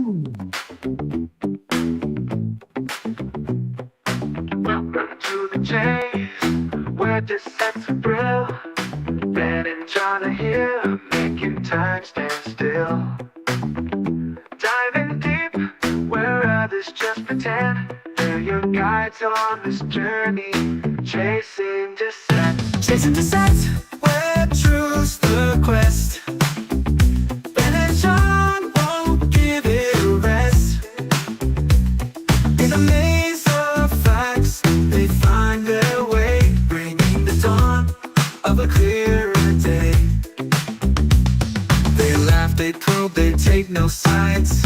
Welcome to the chase, where this sets a thrill. Ben and John are here, making time stand still. Diving deep, where others just pretend. They're your guides on this journey, chasing descent. Chasing descent, where truth's the quest. Ben and John won't give it a rest. In a maze of facts, they find their way, bringing the dawn of a clearer day. They laugh, they probe, they take no sides.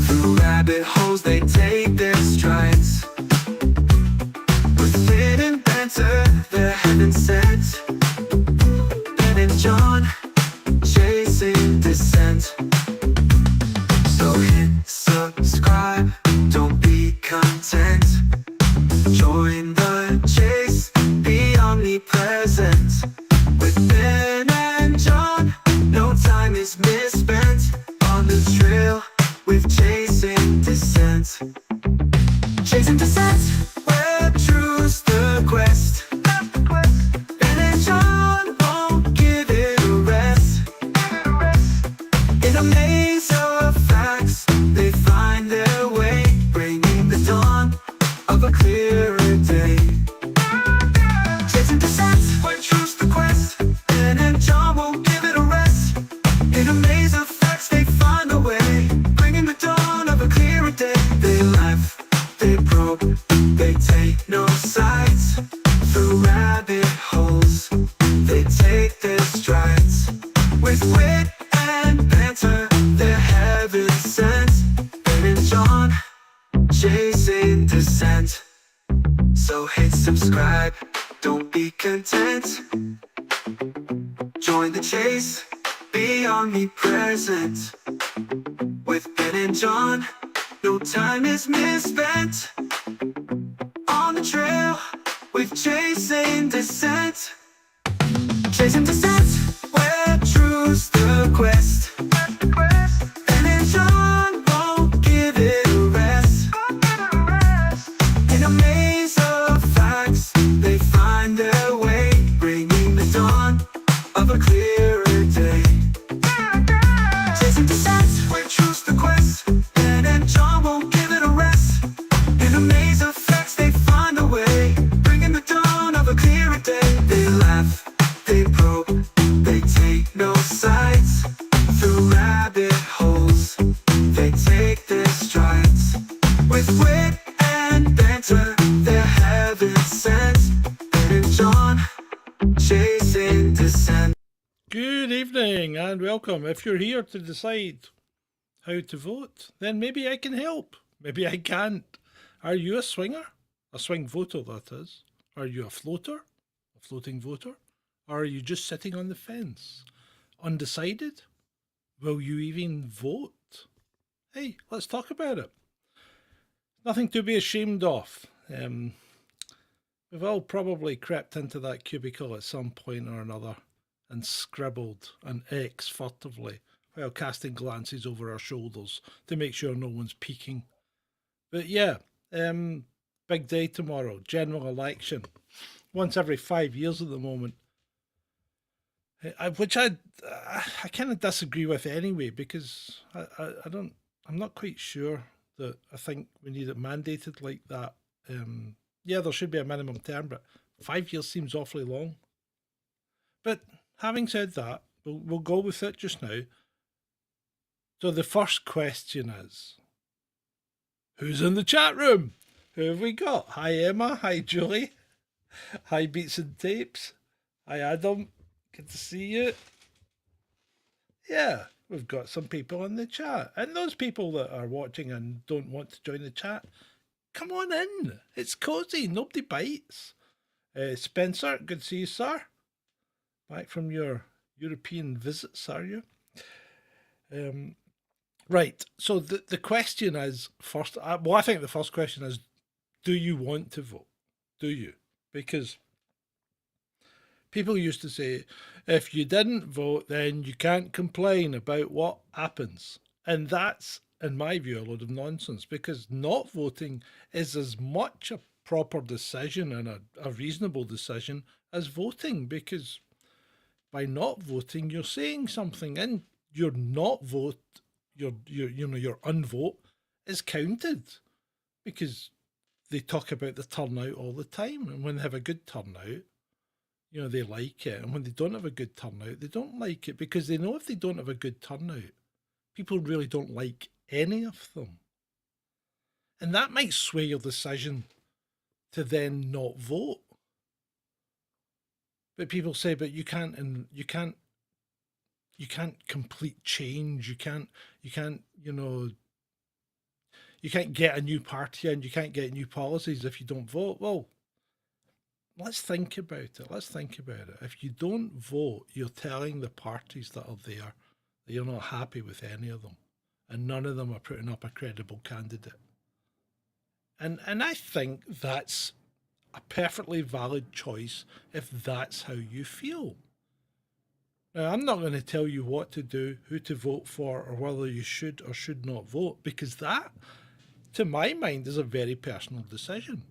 Through rabbit holes they take their strides. With wit and banter, they're heaven sent. Ben and John, chasing descent. So hit subscribe, don't be content. Join the chase, be omnipresent. With Ben and John, no time is misspent. On the trail with chasing descent. Chasing descent, where truth's the quest. Ben and John won't give it a rest. In a maze of facts, they find their way, bringing the dawn of a clearer day. Chasing descent, where truth's the quest. Ben and John won't give it a rest. In a maze of facts, they find a way, bringing the dawn of a clearer day. They laugh, they probe, they take no sides. Through rabbit holes, they take their strides. With wit and banter, they're heaven sent. Ben and John, chasing descent. So hit subscribe, don't be content. Join the chase, be omnipresent. With Ben and John, no time is misspent. On the trail, with chasing descent. Chasing descent, where truth's the quest. Ben and John won't give it a rest. In a maze of facts, they find their way, bringing the dawn of a clearer day. Chasing descent, where truth's the quest. Ben and John won't give it a rest. In a maze of facts, they find a way, bringing the dawn of a clearer day. They laugh, they probe, they take no sides. Through rabbit holes, they take their strides. With wit and banter, they're heaven sent. Ben and John, chasing descent. Good evening and welcome. If you're here to decide how to vote, then maybe I can help. Maybe I can't. Are you a swinger? A swing voter, that is. Are you a floater? A floating voter? Or are you just sitting on the fence? Undecided? Will you even vote? Hey, let's talk about it. Nothing to be ashamed of. We've all probably crept into that cubicle at some point or another and scribbled an X furtively while casting glances over our shoulders to make sure no one's peeking. But yeah, big day tomorrow, general election. Once every 5 years at the moment. Which I kind of disagree with anyway, because I'm not quite sure that I think we need it mandated like that. Yeah, there should be a minimum term, but 5 years seems awfully long. But having said that, we'll go with it just now. So the first question is, who's in the chat room? Who have we got? Hi Emma, hi Julie, hi Beats and Tapes, hi Adam, good to see you. Yeah, we've got some people in the chat. And those people that are watching and don't want to join the chat, come on in. It's cozy, nobody bites. Spencer, good to see you, sir. Back from your European visits, are you? Right, so the question is, first, well, I think the first question is, do you want to vote? Do you? Because people used to say, if you didn't vote, then you can't complain about what happens. And that's, in my view, a load of nonsense because not voting is as much a proper decision and a reasonable decision as voting, because by not voting, you're saying something, and your not vote, your unvote is counted because they talk about the turnout all the time. And when they have a good turnout, they like it. And when they don't have a good turnout, they don't like it because they know if they don't have a good turnout, people really don't like any of them. And that might sway your decision to then not vote. But people say, but you can't complete change. You can't get a new party and you can't get new policies if you don't vote. Well, let's think about it. If you don't vote, you're telling the parties that are there that you're not happy with any of them, and none of them are putting up a credible candidate. And I think that's a perfectly valid choice if that's how you feel. Now, I'm not going to tell you what to do, who to vote for, or whether you should or should not vote, because that, to my mind, is a very personal decision.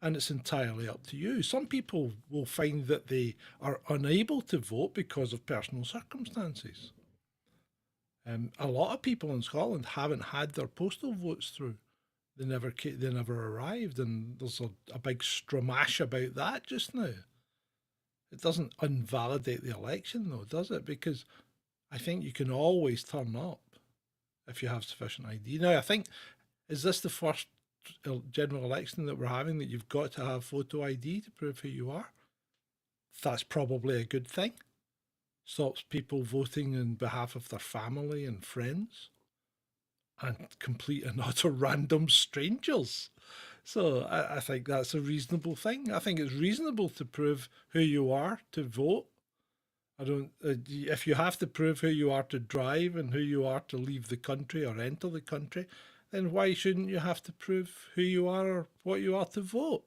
And it's entirely up to you. Some people will find that they are unable to vote because of personal circumstances. A lot of people in Scotland haven't had their postal votes through. They never arrived, and there's a big stramash about that just now. It doesn't invalidate the election, though, does it? Because I think you can always turn up if you have sufficient ID. Now, I think, is this the first general election that we're having that you've got to have photo ID to prove who you are? That's probably a good thing. Stops people voting on behalf of their family and friends and complete and utter random strangers. So I think that's a reasonable thing. I think it's reasonable to prove who you are to vote. I don't. If you have to prove who you are to drive and who you are to leave the country or enter the country, then why shouldn't you have to prove who you are or what you are to vote?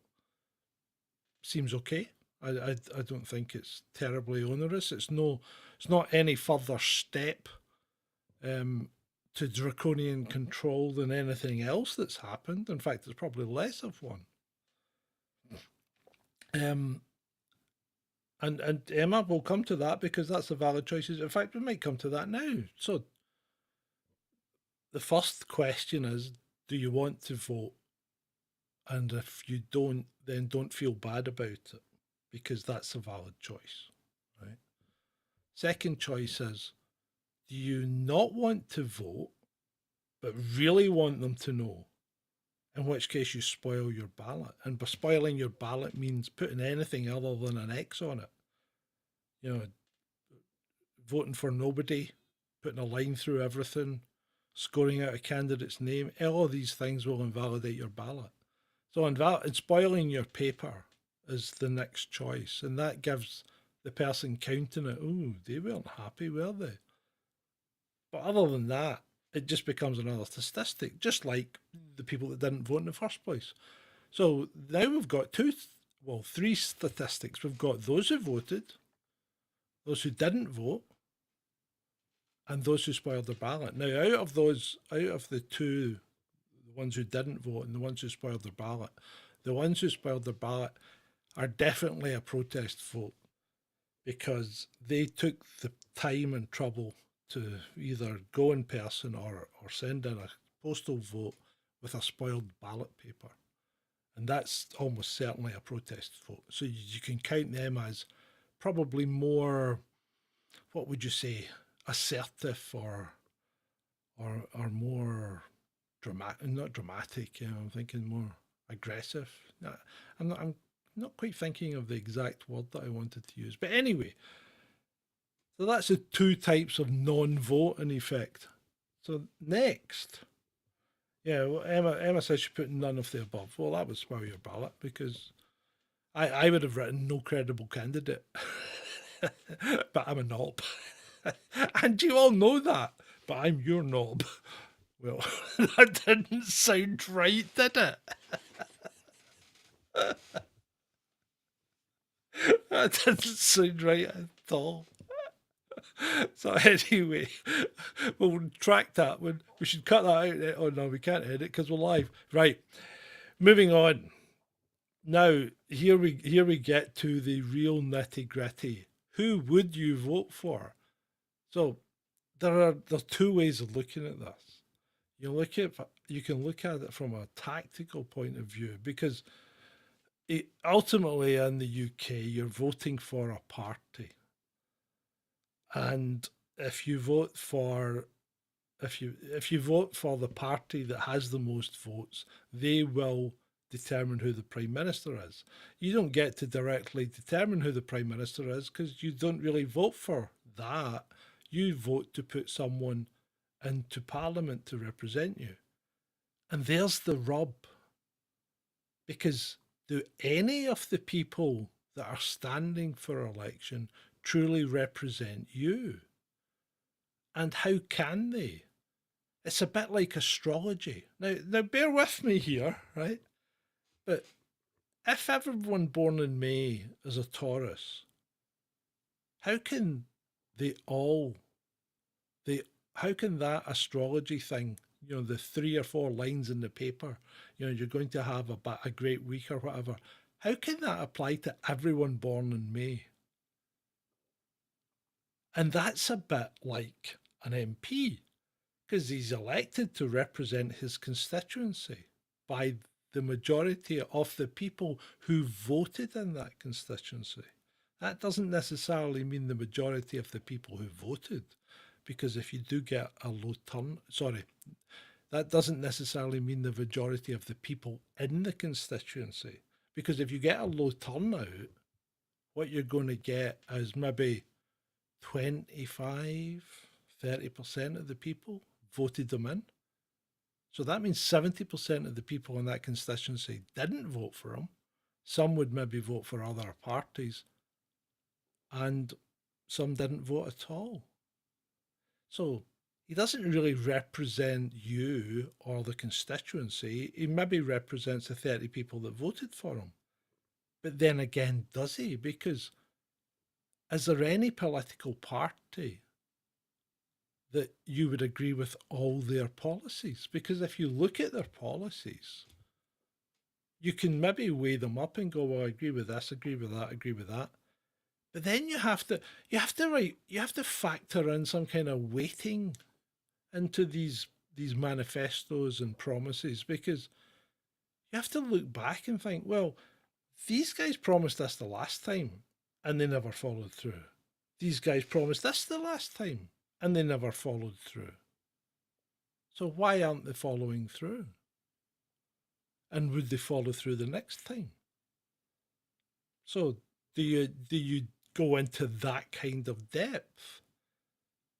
Seems okay. I don't think it's terribly onerous. It's not any further step to draconian control than anything else that's happened. In fact, there's probably less of one. And Emma, will come to that because that's a valid choice. In fact, we might come to that now. So the first question is, do you want to vote? And if you don't, then don't feel bad about it because that's a valid choice, right? Second choice is, do you not want to vote, but really want them to know? In which case you spoil your ballot. And by spoiling your ballot means putting anything other than an X on it. Voting for nobody, putting a line through everything, scoring out a candidate's name, all of these things will invalidate your ballot. So spoiling your paper is the next choice. And that gives the person counting it, oh, they weren't happy, were they? But other than that, it just becomes another statistic, just like the people that didn't vote in the first place. So now we've got three statistics. We've got those who voted, those who didn't vote, and those who spoiled their ballot. Now, out of the two, the ones who didn't vote and the ones who spoiled their ballot, the ones who spoiled their ballot are definitely a protest vote because they took the time and trouble to either go in person or send in a postal vote with a spoiled ballot paper. And that's almost certainly a protest vote. So you can count them as probably more, what would you say, assertive or more dramatic, not dramatic, I'm thinking more aggressive. I'm not quite thinking of the exact word that I wanted to use. But anyway, so that's the two types of non-vote in effect. So next, well, Emma says she put none of the above. Well, that would spoil your ballot because I would have written no credible candidate, but I'm a knob. And you all know that, but I'm your knob. Well, that didn't sound right, did it? That didn't sound right at all. So anyway, we'll track that one. We should cut that out. Oh no, we can't edit because we're live. Right. Moving on. Now here we get to the real nitty gritty. Who would you vote for? So there's two ways of looking at this. You can look at it from a tactical point of view because ultimately in the UK you're voting for a party, and if you vote for if you vote for the party that has the most votes, they will determine who the prime minister is. You don't get to directly determine who the prime minister is because you don't really vote for that. You vote to put someone into parliament to represent you. And there's the rub. Because do any of the people that are standing for election truly represent you? And how can they? It's a bit like astrology. Now bear with me here, right? But if everyone born in May is a Taurus, how can they all how can that astrology thing, the 3 or 4 lines in the paper, you're going to have a great week or whatever, how can that apply to everyone born in May? And that's a bit like an MP, because he's elected to represent his constituency by the majority of the people who voted in that constituency. That doesn't necessarily mean the majority of the people who voted, because if you do get a low that doesn't necessarily mean the majority of the people in the constituency, because if you get a low turnout, what you're going to get is maybe 25-30% of the people voted them in. So that means 70% of the people in that constituency didn't vote for him. Some would maybe vote for other parties, and some didn't vote at all. So he doesn't really represent you or the constituency. He maybe represents the 30 people that voted for him. But then again, does he? Because is there any political party that you would agree with all their policies? Because if you look at their policies, you can maybe weigh them up and go, well, I agree with this, agree with that, agree with that. But then you have to factor in some kind of weighting into these manifestos and promises, because you have to look back and think, well, these guys promised this the last time and they never followed through. These guys promised this the last time and they never followed through. So why aren't they following through? And would they follow through the next time? So do you go into that kind of depth?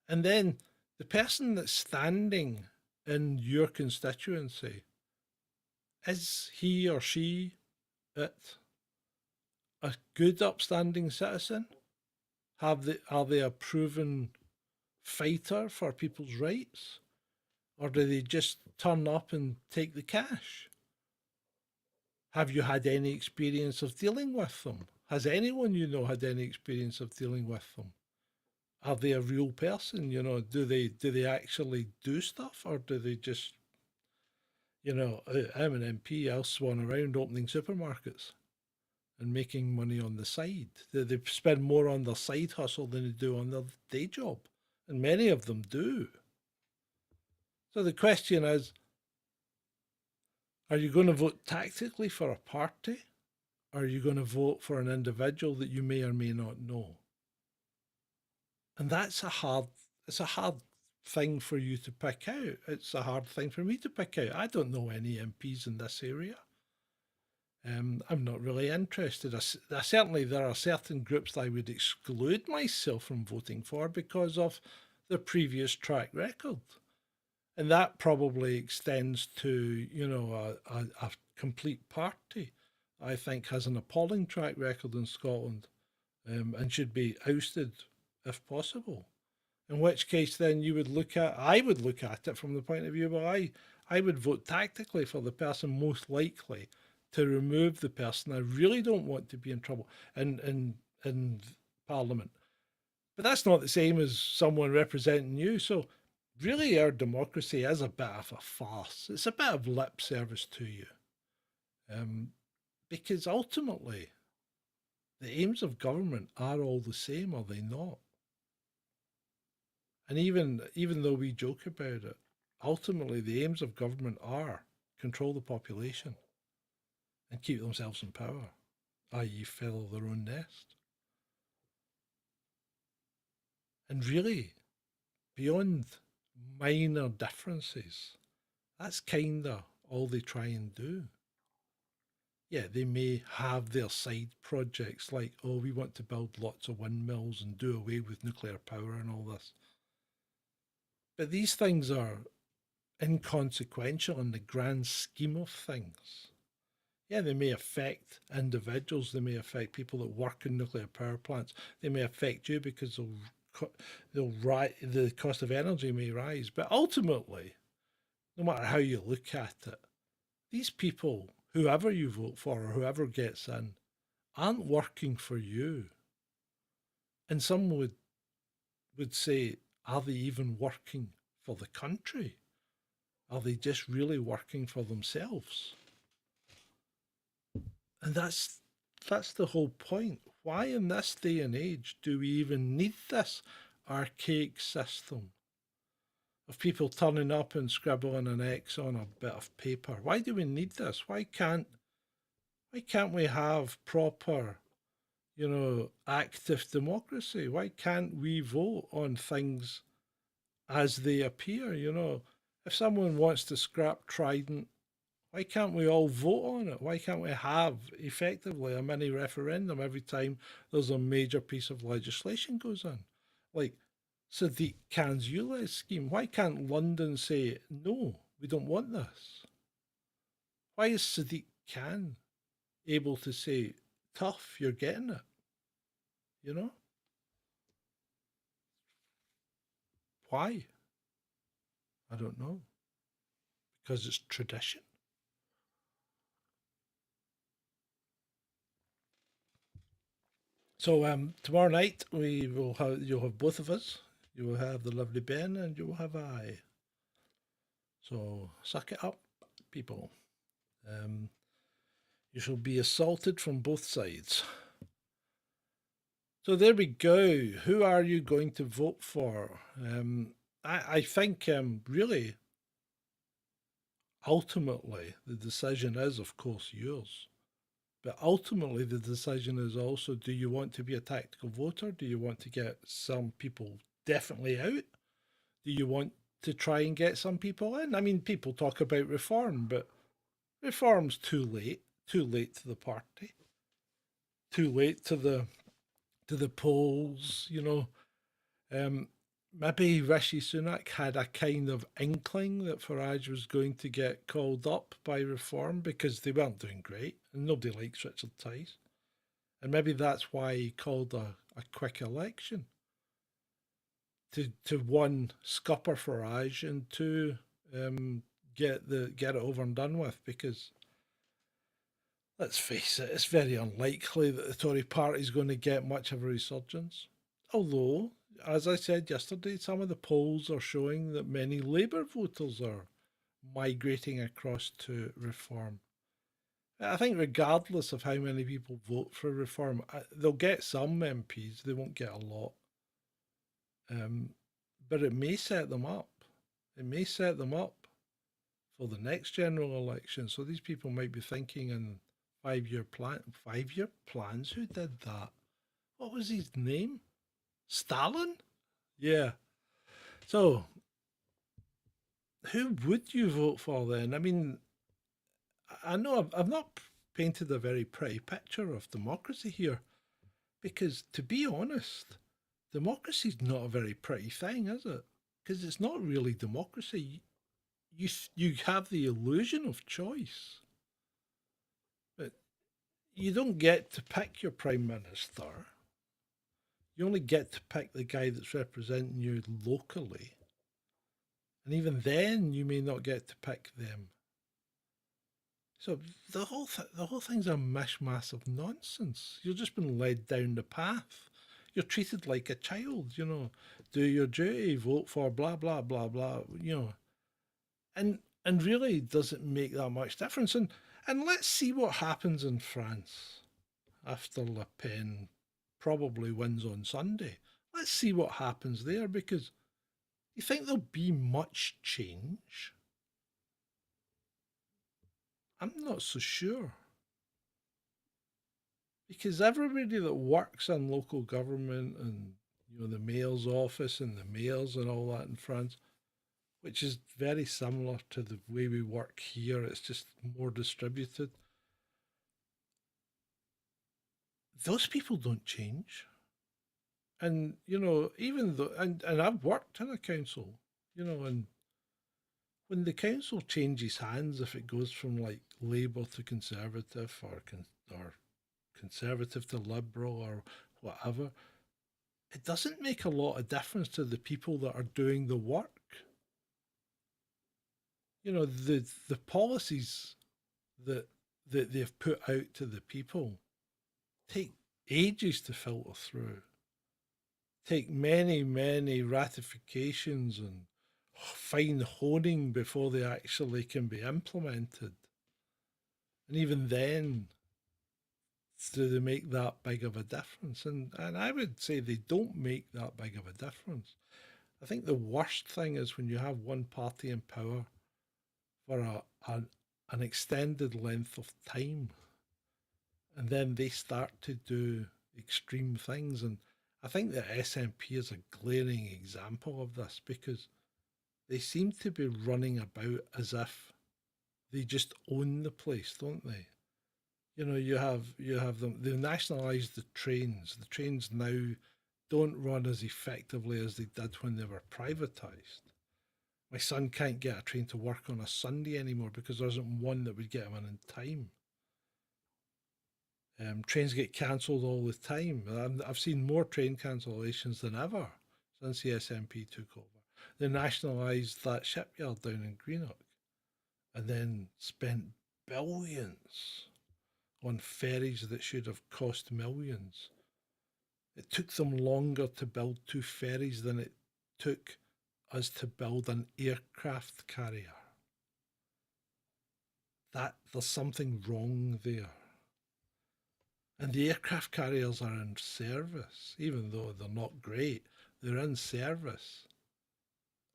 And then the person that's standing in your constituency, is he or she a good upstanding citizen? Are they a proven fighter for people's rights? Or do they just turn up and take the cash? Have you had any experience of dealing with them? Has anyone you know had any experience of dealing with them? Are they a real person? Do they actually do stuff, or do they just, I'm an MP, I'll swan around opening supermarkets and making money on the side. They spend more on their side hustle than they do on their day job, and many of them do. So the question is, are you going to vote tactically for a party? Or are you going to vote for an individual that you may or may not know? And it's a hard thing for you to pick out. It's a hard thing for me to pick out. I don't know any MPs in this area. I'm not really interested. Certainly there are certain groups that I would exclude myself from voting for because of their previous track record. And that probably extends to, a complete party I think has an appalling track record in Scotland, and should be ousted if possible. In which case, then I would look at it from the point of view, well, I would vote tactically for the person most likely to remove the person I really don't want to be in trouble in Parliament. But that's not the same as someone representing you. So really our democracy is a bit of a farce. It's a bit of lip service to you. Um, because ultimately the aims of government are all the same, are they not? And even though we joke about it, ultimately the aims of government are control the population and keep themselves in power, i.e., feather their own nest. And really, beyond minor differences, that's kind of all they try and do. Yeah, they may have their side projects like, oh, we want to build lots of windmills and do away with nuclear power and all this. But these things are inconsequential in the grand scheme of things. Yeah, they may affect individuals, they may affect people that work in nuclear power plants, they may affect you because the cost of energy may rise. But ultimately, no matter how you look at it, these people, whoever you vote for or whoever gets in, aren't working for you. And some would say, are they even working for the country? Are they just really working for themselves? And that's the whole point. Why in this day and age do we even need this archaic system of people turning up and scribbling an X on a bit of paper? Why do we need this? Why can't we have proper, active democracy? Why can't we vote on things as they appear? If someone wants to scrap Trident, why can't we all vote on it? Why can't we have effectively a mini referendum every time there's a major piece of legislation goes in? Like Sadiq Khan's ULEZ scheme. Why can't London say, no, we don't want this? Why is Sadiq Khan able to say, tough, you're getting it? You know? Why? I don't know. Because it's tradition. So tomorrow night you'll have both of us. You will have the lovely Ben and you will have I. So suck it up, people. You shall be assaulted from both sides. So there we go. Who are you going to vote for? I think really, ultimately, the decision is, of course, yours. But ultimately, the decision is also, do you want to be a tactical voter? Do you want to get some people definitely out? Do you want to try and get some people in? I mean, people talk about reform, but reform's too late to the party, too late to the polls. Maybe Rishi Sunak had a kind of inkling that Farage was going to get called up by reform because they weren't doing great and nobody likes Richard Tice. And maybe that's why he called a quick election to one, scupper Farage, and two, get it over and done with, because let's face it, it's very unlikely that the Tory party is going to get much of a resurgence. Although, as I said yesterday, some of the polls are showing that many Labour voters are migrating across to reform. I think regardless of how many people vote for reform, they'll get some MPs, they won't get a lot. But it may set them up. It may set them up for the next general election. So these people might be thinking in 5-year plan. 5-year plans? Who did that? What was his name? Stalin? Yeah. So who would you vote for then? I mean, I know I've not painted a very pretty picture of democracy here, because to be honest, democracy's not a very pretty thing, is it? Because it's not really democracy. You have the illusion of choice, but you don't get to pick your prime minister. You only get to pick the guy that's representing you locally, and even then, you may not get to pick them. So the whole thing's a mishmash of nonsense. You've just been led down the path. you're treated like a child, you know. Do your duty, vote for blah blah blah blah, you know. And really does it make that much difference? And let's see what happens in France after Le Pen probably wins on Sunday. Let's see what happens there, because you think there'll be much change? I'm not so sure. Because everybody that works in local government and the mayor's office and the mayors and all that in France, which is very similar to the way we work here, it's just more distributed. Those people don't change. And even though and I've worked in a council, and when the council changes hands, if it goes from like Labour to Conservative or Conservative to Liberal or whatever, it doesn't make a lot of difference to the people that are doing the work. The policies that they've put out to the people take ages to filter through, take many ratifications and fine honing before they actually can be implemented. And even then, do they make that big of a difference? And I would say they don't make that big of a difference. I think the worst thing is when you have one party in power for an extended length of time, and then they start to do extreme things. And I think the SNP is a glaring example of this, because they seem to be running about as if they just own the place, don't they? You have them. They've nationalised the trains. The trains now don't run as effectively as they did when they were privatised. My son can't get a train to work on a Sunday anymore because there isn't one that would get him in time. Trains get cancelled all the time. I've seen more train cancellations than ever since the SNP took over. They nationalised that shipyard down in Greenock and then spent billions on ferries that should have cost millions. It took them longer to build two ferries than it took us to build an aircraft carrier. There's something wrong there. And the aircraft carriers are in service, even though they're not great, they're in service.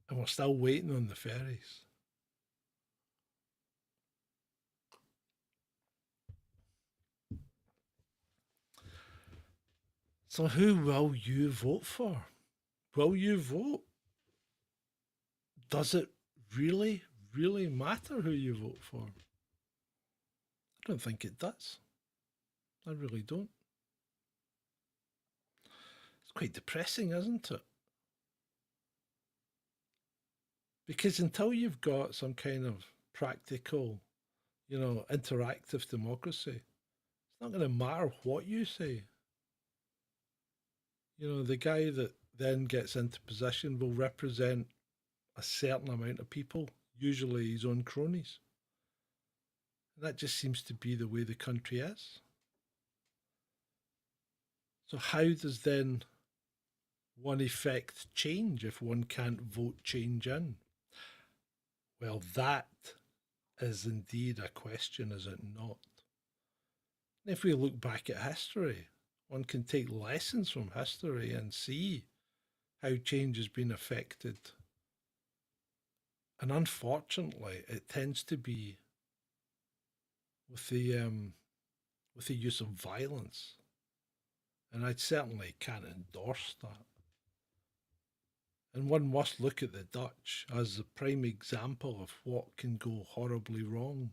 And we're still waiting on the ferries. So who will you vote for? Will you vote? Does it really matter who you vote for? I don't think it does. I really don't. It's quite depressing, isn't it? Because until you've got some kind of practical, interactive democracy, it's not going to matter what you say. The guy that then gets into position will represent a certain amount of people, usually his own cronies. And that just seems to be the way the country is. So how does then one effect change if one can't vote change in? Well, that is indeed a question, is it not? If we look back at history, one can take lessons from history and see how change has been affected. And unfortunately, it tends to be with the use of violence. And I certainly can't endorse that. And one must look at the Dutch as the prime example of what can go horribly wrong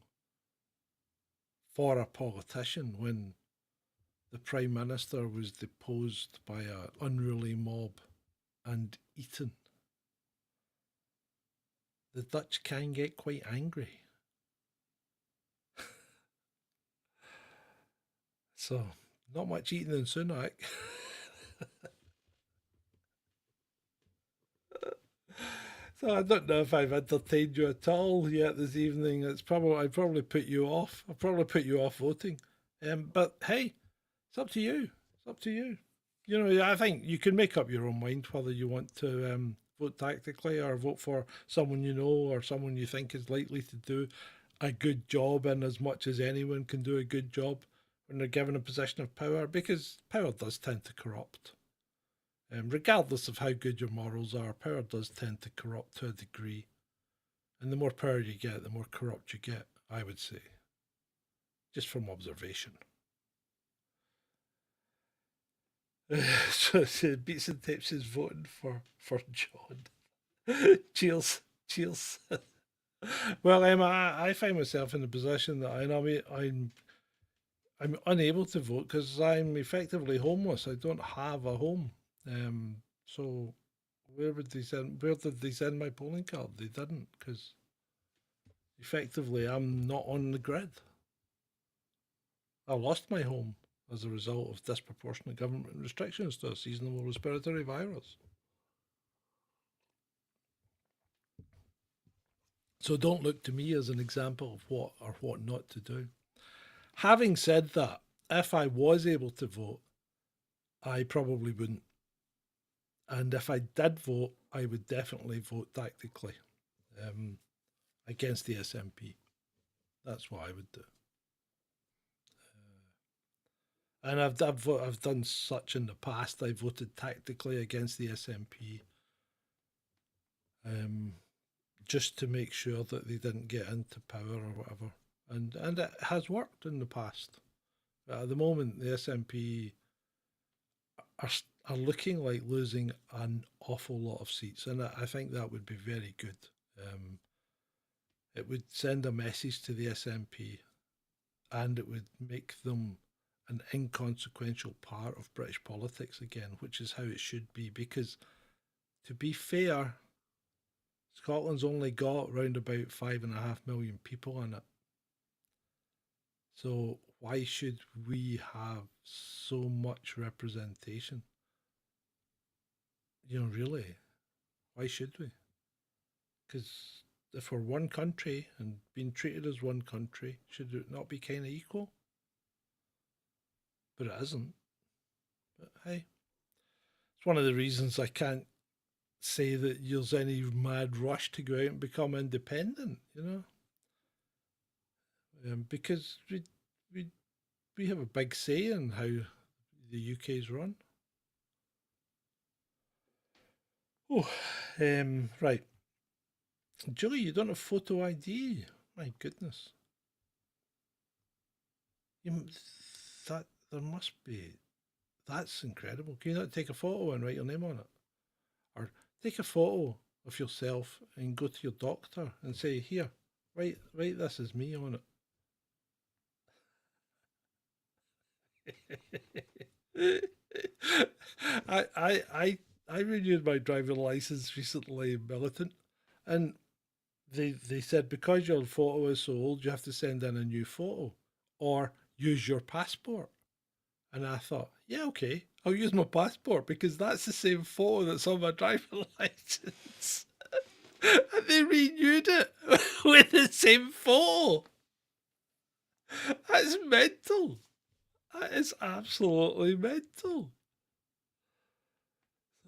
for a politician when the Prime Minister was deposed by an unruly mob and eaten. The Dutch can get quite angry. So, not much eating in Sunak. So I don't know if I've entertained you at all yet this evening. I'd probably put you off. I'll probably put you off voting. But hey, it's up to you. It's up to you. You know, I think you can make up your own mind whether you want to vote tactically or vote for someone you know or someone you think is likely to do a good job in as much as anyone can do a good job when they're given a position of power, because power does tend to corrupt. Regardless of how good your morals are, power does tend to corrupt to a degree. And the more power you get, the more corrupt you get, I would say, just from observation. So Beats and Tips is voting for John. Cheers, cheers. Well, Emma, I find myself in the position that I'm unable to vote because I'm effectively homeless. I don't have a home. So where would they send? Where did they send my polling card? They didn't, because effectively I'm not on the grid. I lost my home as a result of disproportionate government restrictions to a seasonal respiratory virus. So don't look to me as an example of what or what not to do. Having said that, if I was able to vote, I probably wouldn't. And if I did vote, I would definitely vote tactically against the SNP. That's what I would do. And I've done such in the past. I voted tactically against the SNP, just to make sure that they didn't get into power or whatever. And it has worked in the past. But at the moment, the SNP are looking like losing an awful lot of seats, and I think that would be very good. It would send a message to the SNP, and it would make them an inconsequential part of British politics again, which is how it should be. Because, to be fair, Scotland's only got round about 5.5 million people in it. So why should we have so much representation? You know, really, why should we? Because if we're one country and being treated as one country, should it not be kind of equal? But it isn't. But hey, it's one of the reasons I can't say that there's any mad rush to go out and become independent, you know? Because we have a big say in how the UK's run. Oh, right. Julie, you don't have photo ID. My goodness. That there must be. That's incredible. Can you not take a photo and write your name on it? Or take a photo of yourself and go to your doctor and say, "Here, write this as me on it." I renewed my driving license recently, militant, and they said, because your photo is so old, you have to send in a new photo or use your passport. And I thought, yeah, okay, I'll use my passport because that's the same photo that's on my driving license. And they renewed it with the same photo. That's mental. That is absolutely mental.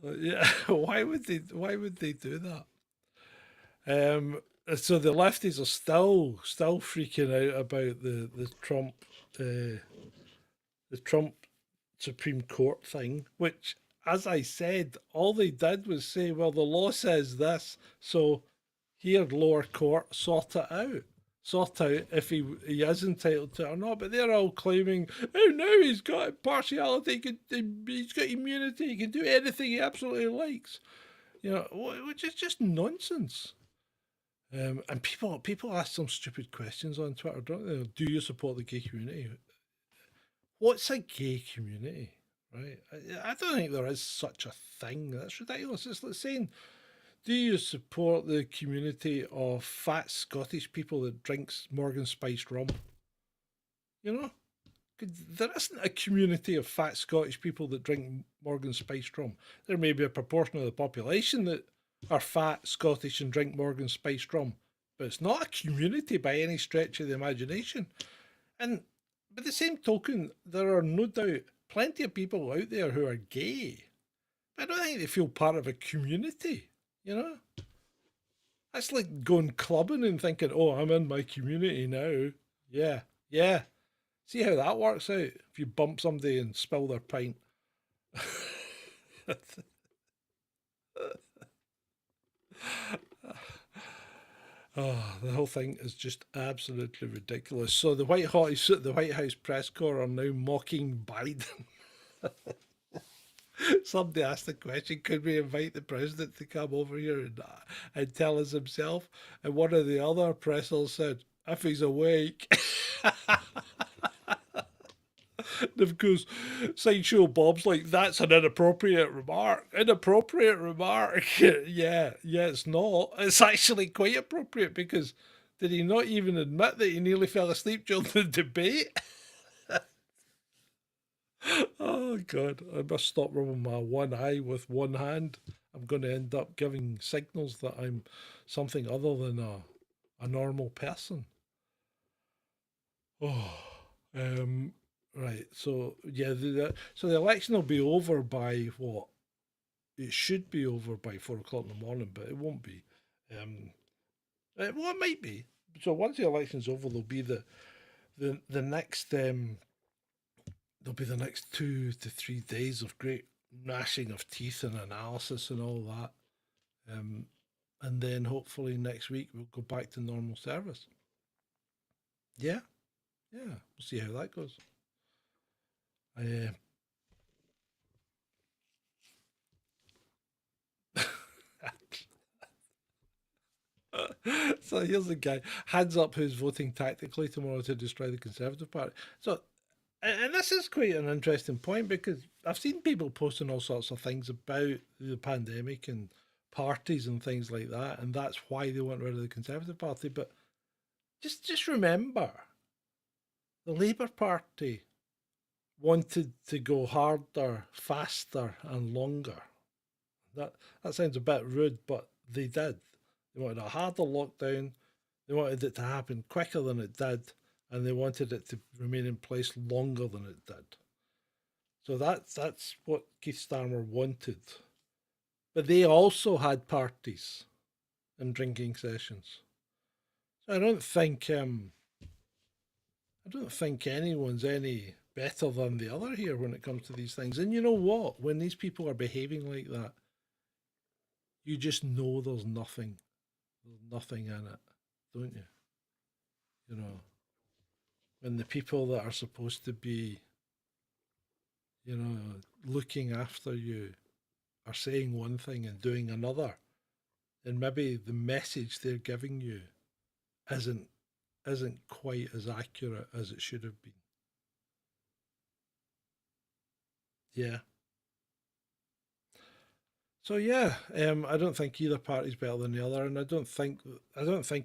Yeah, why would they do that? So the lefties are still freaking out about the Trump Supreme Court thing, which, as I said, all they did was say, well, the law says this, so here, lower court, sort it out. Sort out if he is entitled to it or not. But they're all claiming, oh no, he's got impartiality, he's got immunity, he can do anything he absolutely likes. You know, which is just nonsense. And people ask some stupid questions on Twitter, don't they? Do you support the gay community? What's a gay community? Right? I don't think there is such a thing. That's ridiculous. It's like saying, do you support the community of fat Scottish people that drinks Morgan spiced rum? You know? There isn't a community of fat Scottish people that drink Morgan spiced rum. There may be a proportion of the population that are fat Scottish and drink Morgan spiced rum, but it's not a community by any stretch of the imagination. And by the same token, there are no doubt plenty of people out there who are gay, but I don't think they feel part of a community, you know? That's like going clubbing and thinking, oh, I'm in my community now. Yeah, yeah. See how that works out if you bump somebody and spill their pint. Oh, the whole thing is just absolutely ridiculous. So the White House press corps are now mocking Biden. Somebody asked the question, could we invite the president to come over here and tell us himself? And one of the other pressers said, if he's awake. And of course, Sideshow Bob's like, that's an inappropriate remark. Inappropriate remark. Yeah, it's not. It's actually quite appropriate because did he not even admit that he nearly fell asleep during the debate? Oh, God. I must stop rubbing my one eye with one hand. I'm going to end up giving signals that I'm something other than a normal person. Oh, right. So, yeah, so the election will be over by what? It should be over by 4 o'clock in the morning, but it won't be. Um, well, it might be. So once the election's over, the next there'll be the next 2 to 3 days of great gnashing of teeth and analysis and all that. And then hopefully next week we'll go back to normal service. Yeah, we'll see how that goes. So here's the guy, hands up, who's voting tactically tomorrow to destroy the Conservative Party. So, and this is quite an interesting point because I've seen people posting all sorts of things about the pandemic and parties and things like that, and that's why they want rid of the Conservative Party. But just remember, the Labour Party wanted to go harder, faster, and longer. That sounds a bit rude, but they did. They wanted a harder lockdown. They wanted it to happen quicker than it did, and they wanted it to remain in place longer than it did. So that's what Keith Starmer wanted. But they also had parties and drinking sessions. So I don't think anyone's any better than the other here when it comes to these things. And you know what? When these people are behaving like that, you just know there's nothing in it, don't you? You know, when the people that are supposed to be, looking after you are saying one thing and doing another, then maybe the message they're giving you isn't quite as accurate as it should have been. Yeah. So yeah, I don't think either party's better than the other, and I don't think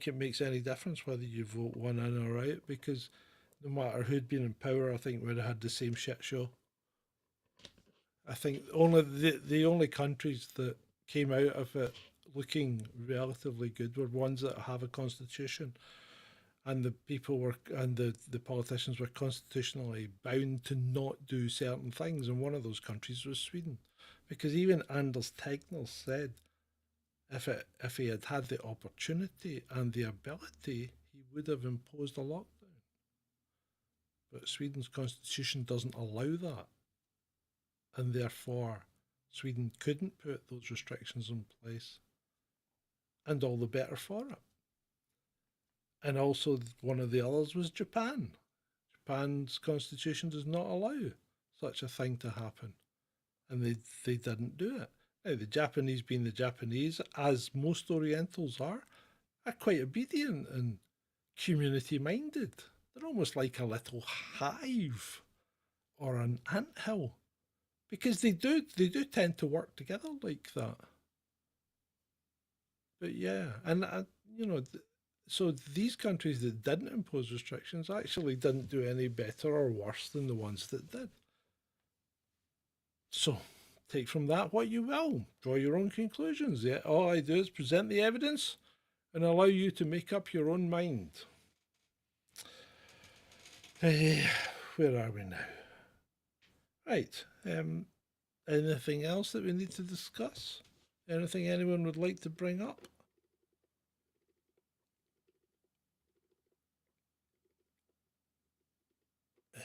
it makes any difference whether you vote one in or out because no matter who'd been in power, I think we'd have had the same shit show. I think only the only countries that came out of it looking relatively good were ones that have a constitution, and the politicians were constitutionally bound to not do certain things, and one of those countries was Sweden, because even Anders Tegnell said if he had had the opportunity and the ability, he would have imposed a lockdown. But Sweden's constitution doesn't allow that, and therefore Sweden couldn't put those restrictions in place, and all the better for it. And also, one of the others was Japan. Japan's constitution does not allow such a thing to happen, and they didn't do it. Now, the Japanese, being the Japanese, as most Orientals are quite obedient and community minded. They're almost like a little hive or an anthill, because they do tend to work together like that. But yeah, and so these countries that didn't impose restrictions actually didn't do any better or worse than the ones that did. So take from that what you will. Draw your own conclusions. Yeah, all I do is present the evidence and allow you to make up your own mind. Where are we now? Right. Anything else that we need to discuss? Anything anyone would like to bring up?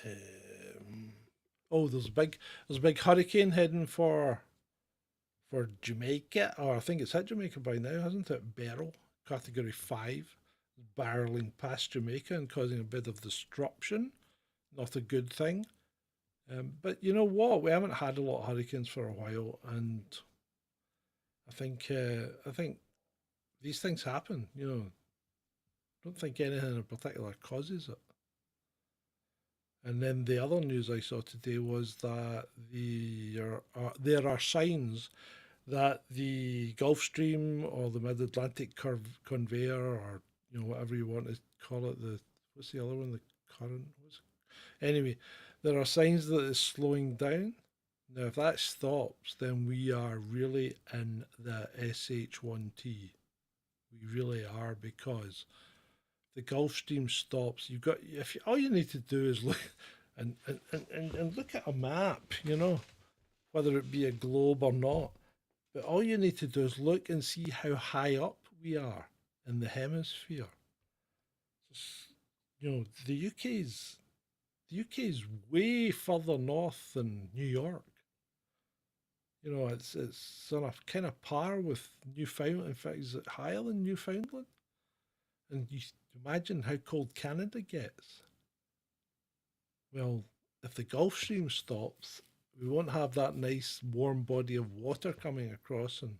Um, oh, there's a big hurricane heading for Jamaica, or I think it's hit Jamaica by now, hasn't it? Beryl, Category 5, barreling past Jamaica and causing a bit of disruption. Not a good thing. But you know what? We haven't had a lot of hurricanes for a while, and I think these things happen. I don't think anything in particular causes it. And then the other news I saw today was that there are signs that the Gulf Stream or the Mid Atlantic conveyor, or whatever you want to call it, the what's the other one, the current, anyway, there are signs that it's slowing down. Now, if that stops, then we are really in the SH1T. We really are, because the Gulf Stream stops. You've got, all you need to do is look and look at a map, whether it be a globe or not. But all you need to do is look and see how high up we are in the hemisphere. The UK's way further north than New York. It's on a kind of par with Newfoundland. In fact, is it higher than Newfoundland? And you imagine how cold Canada gets. Well, if the Gulf Stream stops, we won't have that nice warm body of water coming across and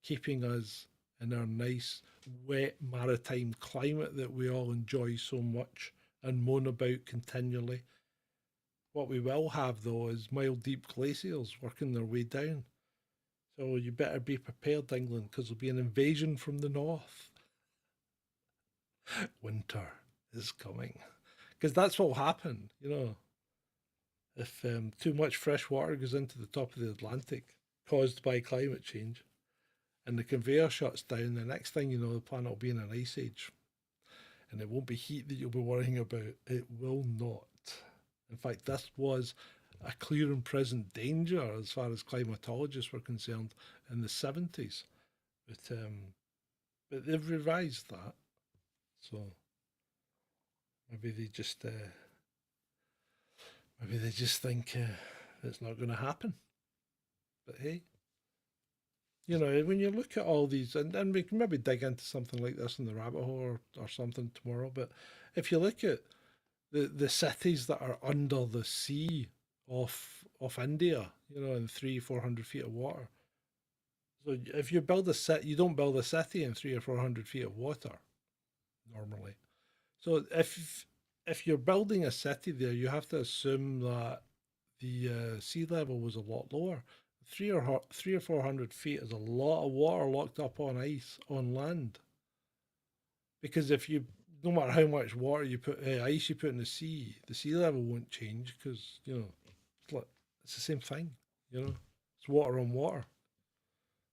keeping us in our nice wet maritime climate that we all enjoy so much and moan about continually. What we will have, though, is mile deep glaciers working their way down. So you better be prepared, England, because there'll be an invasion from the north. Winter is coming. Because that's what will happen, if too much fresh water goes into the top of the Atlantic caused by climate change and the conveyor shuts down, the next thing you know, the planet will be in an ice age. And it won't be heat that you'll be worrying about. It will not. In fact, this was a clear and present danger as far as climatologists were concerned in the 70s. But they've revised that. So maybe they just think it's not going to happen. But hey, when you look at all these, and we can maybe dig into something like this in the rabbit hole or something tomorrow. But if you look at the cities that are under the sea off India, in 300-400 feet of water. So if you build a city, you don't build a city in 300 or 400 feet of water normally. So if you're building a city there, you have to assume that the sea level was a lot lower. 300 or 400 feet is a lot of water locked up on ice on land. Because no matter how much water ice you put in the sea level won't change, because it's the same thing. It's water on water.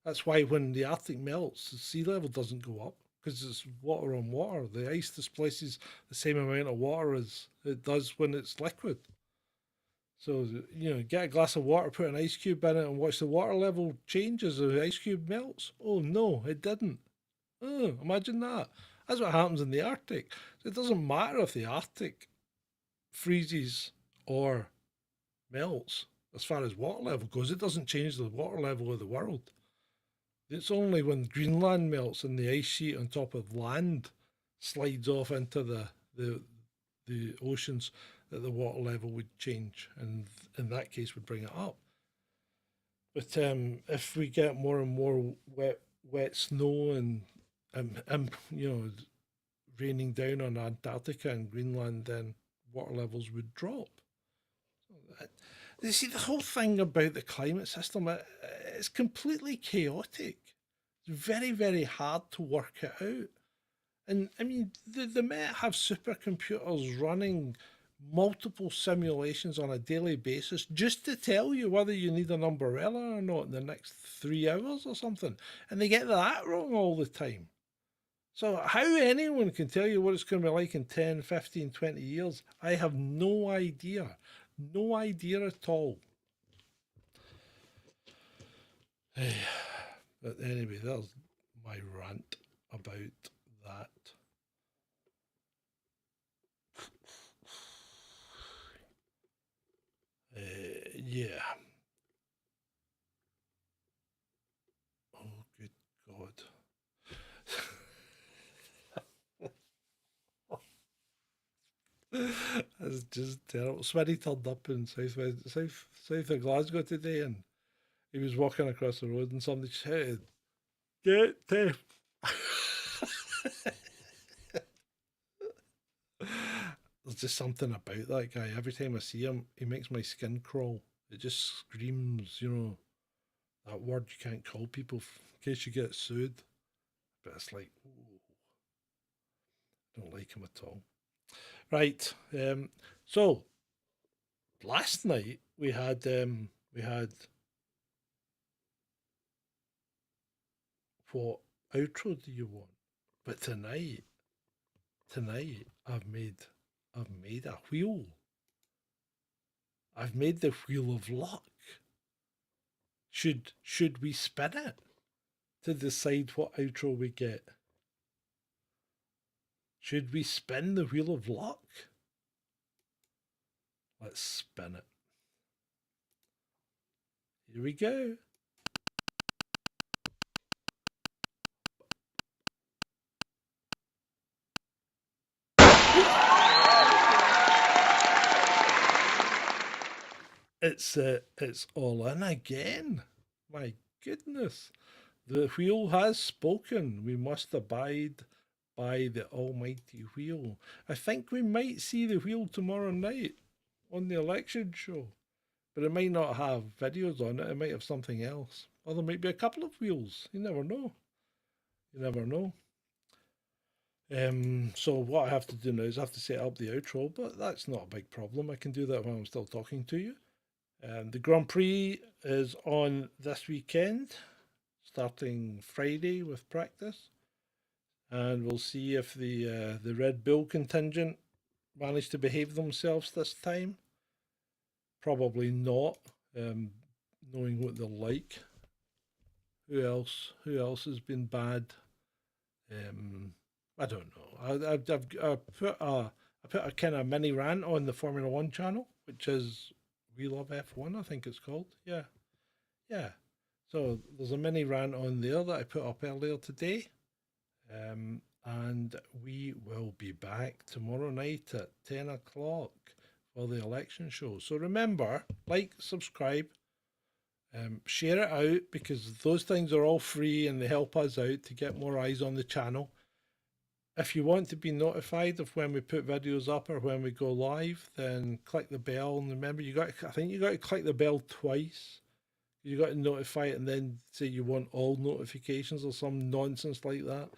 That's why when the Arctic melts, the sea level doesn't go up, because it's water on water. The ice displaces the same amount of water as it does when it's liquid. So, get a glass of water, put an ice cube in it, and watch the water level change as the ice cube melts. Oh, no, it didn't. Oh, imagine that. That's what happens in the Arctic. So it doesn't matter if the Arctic freezes or melts as far as water level goes. It doesn't change the water level of the world. It's only when Greenland melts and the ice sheet on top of land slides off into the oceans that the water level would change, and in that case would bring it up. But if we get more and more wet snow and raining down on Antarctica and Greenland, then water levels would drop. You see, the whole thing about the climate system, it's completely chaotic. It's very, very hard to work it out. And I mean, the Met have supercomputers running multiple simulations on a daily basis just to tell you whether you need an umbrella or not in the next 3 hours or something. And they get that wrong all the time. So how anyone can tell you what it's going to be like in 10, 15, 20 years, I have no idea. No idea at all. But anyway, there's my rant about that. Yeah. Oh, good God. That's just terrible. Smitty turned up in south of Glasgow today, and he was walking across the road, and somebody shouted, "Get to!" There's just something about that guy. Every time I see him, he makes my skin crawl. It just screams, that word you can't call people in case you get sued. But it's like, ooh, I don't like him at all. Right. So last night we had what outro do you want? But tonight I've made a wheel. I've made the wheel of luck. Should we spin it to decide what outro we get? Should we spin the wheel of luck? Let's spin it. Here we go. It's all in again. My goodness. The wheel has spoken. We must abide by the almighty wheel. I think we might see the wheel tomorrow night on the election show. But it might not have videos on it. It might have something else. Or there might be a couple of wheels. You never know. You never know. So what I have to do now is I have to set up the outro, but that's not a big problem. I can do that while I'm still talking to you. The Grand Prix is on this weekend, starting Friday with practice, and we'll see if the Red Bull contingent manage to behave themselves this time. Probably not, knowing what they're like. Who else has been bad? I don't know. I put a kind of mini rant on the Formula One channel, which is We Love F1, I think it's called. Yeah. So there's a mini rant on there that I put up earlier today. And we will be back tomorrow night at 10 o'clock for the election show. So remember, like, subscribe, share it out, because those things are all free and they help us out to get more eyes on the channel. If you want to be notified of when we put videos up or when we go live, then click the bell. And remember, I think you got to click the bell twice. You got to notify it and then say you want all notifications or some nonsense like that.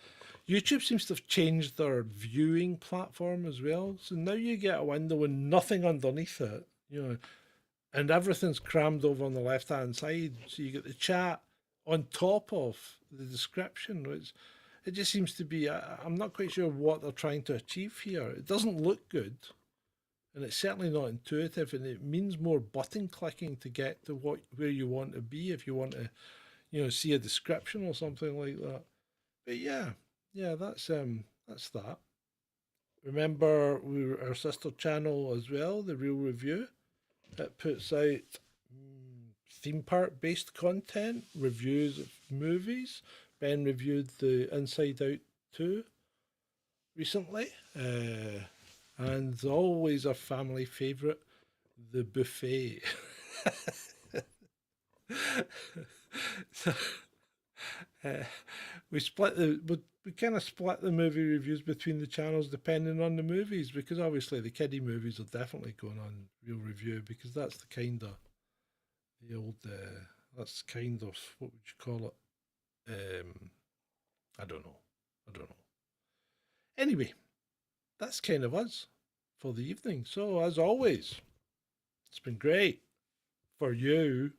YouTube seems to have changed their viewing platform as well. So now you get a window with nothing underneath it, and everything's crammed over on the left-hand side. So you get the chat on top of the description, which it just seems to be, I'm not quite sure what they're trying to achieve here. It doesn't look good, and it's certainly not intuitive, and it means more button clicking to get to where you want to be if you want to, see a description or something like that. But yeah, that's that. Remember, our sister channel as well, The Real Review. It puts out theme park based content, reviews of movies. Ben reviewed the Inside Out 2 recently. And always a family favourite, The Buffet. So, we kind of split the movie reviews between the channels depending on the movies, because obviously the kiddie movies are definitely going on Real Review, because that's the kind of what would you call it? I don't know. Anyway, that's kind of us for the evening. So as always, it's been great for you.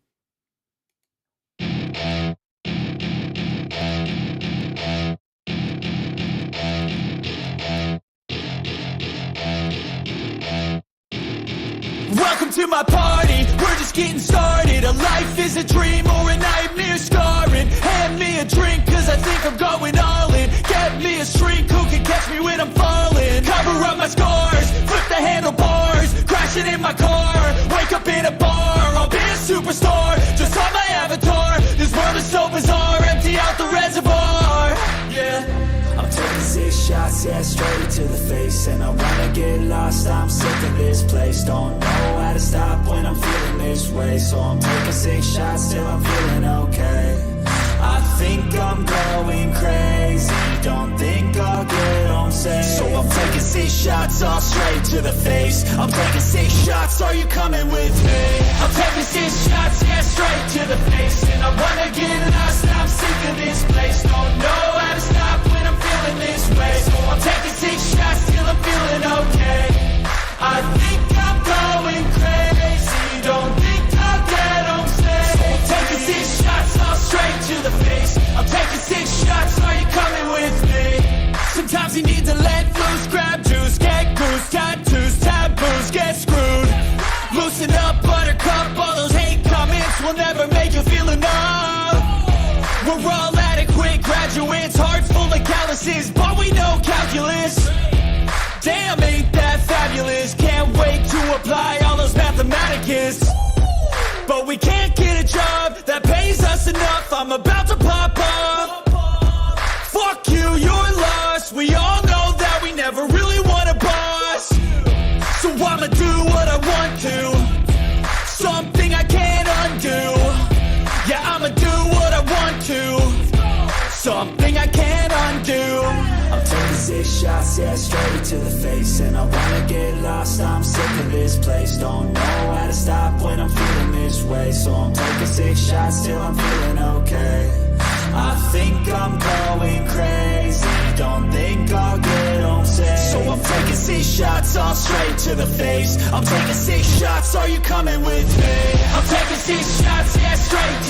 Welcome Welcome to my party, we're just getting started. A life is a dream or a nightmare scarring. Hand me a drink cause I think I'm going all in. Get me a shrink who can catch me when I'm falling. Cover up my scars, flip the handlebars. Crashing in my car, wake up in a bar. I'll be a superstar, just on my avatar. This world is so bizarre, empty out the reservoir. Yeah, I'm taking 6 shots, yeah, straight to the face. And I wanna get lost, I'm sick of this place. Don't know how to stop when I'm feeling this way. So I'm taking 6 shots till I'm feeling okay. I think I'm going crazy, don't think I'll get on safe. So I'm taking 6 shots, all straight to the face. I'm taking 6 shots, are you coming with me? I'm taking 6 shots, yeah, straight to the face. And I wanna get lost, I'm sick of this place. Don't know how to stop when I'm feeling this way. So I'm taking 6 shots till I'm feeling okay. I think I'm going crazy, don't think I'll get on safe. So I'm taking 6 shots, all straight to the face. I'm taking 6 shots, are you coming with me? Sometimes you need to let loose, grab juice, get goose, tattoos, taboos, get screwed. Loosen up, buttercup, all those hate comments will never make you feel enough. We're all adequate graduates, hearts full of calluses, but we know calculus. Damn, ain't that fabulous? Can't wait to apply all those mathematicus. But we can't get a job that pays us enough. I'm about to pop up. Fuck you, you're lost. We all know that we never really want a boss. So I'ma do what I want to, something I can't undo. Yeah, I'ma do what I want to, something I can't undo. I'm taking 6 shots, yeah, straight to the face. And I wanna get lost, I'm sick of this place. Don't know how to stop when I'm feeling this way. So I'm taking 6 shots till I'm feeling okay. I think I'm going crazy, don't think I'll get on safe. So I'm taking 6 shots, all straight to the face. I'm taking 6 shots, are you coming with me? I'm taking 6 shots, yeah, straight